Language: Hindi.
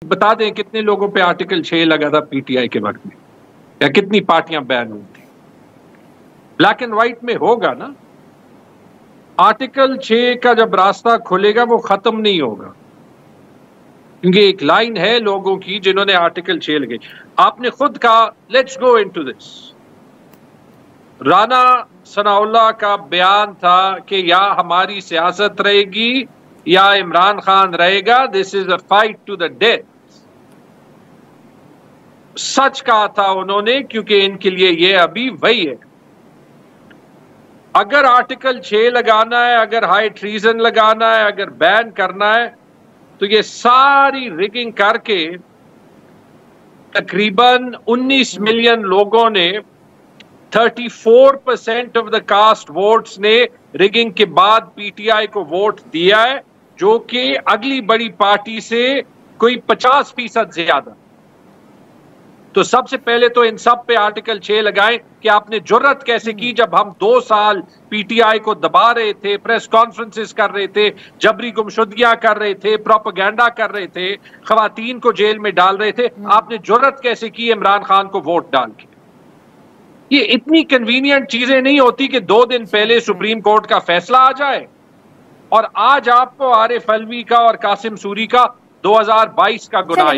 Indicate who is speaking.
Speaker 1: बता दें कितने लोगों पे आर्टिकल 6 लगा था पीटीआई के वक्त में, या कितनी पार्टियां बैन हुई थी। ब्लैक एंड व्हाइट में होगा ना। आर्टिकल 6 का जब रास्ता खुलेगा वो खत्म नहीं होगा, क्योंकि एक लाइन है लोगों की जिन्होंने आर्टिकल 6 लगे। आपने खुद कहा let's go into this. Rana Sanaullah का बयान था कि या हमारी सियासत रहेगी या इमरान खान रहेगा, this is a fight to the death. सच कहा था उन्होंने, क्योंकि इनके लिए ये अभी वही है। अगर आर्टिकल 6 लगाना है, अगर हाई ट्रीजन लगाना है, अगर बैन करना है, तो ये सारी रिगिंग करके तकरीबन 19 मिलियन लोगों ने 34% ऑफ द कास्ट वोट्स ने रिगिंग के बाद पीटीआई को वोट दिया है, जो कि अगली बड़ी पार्टी से कोई 50% ज्यादा। तो सबसे पहले तो इन सब पे आर्टिकल 6 लगाएं कि आपने जुर्रत कैसे की, जब हम 2 साल पीटीआई को दबा रहे थे, प्रेस कॉन्फ्रेंसेस कर रहे थे, जबरी गुमशुदगियां कर रहे थे, प्रोपेगेंडा कर रहे थे, खवातीन को जेल में डाल रहे थे, आपने जुर्रत कैसे की इमरान खान को वोट डाल के। ये इतनी कन्वीनियंट चीजें नहीं होती कि 2 दिन पहले सुप्रीम कोर्ट का फैसला आ जाए और आज आपको आरिफ अलवी का और कासिम सूरी का 2022 का गुनाह।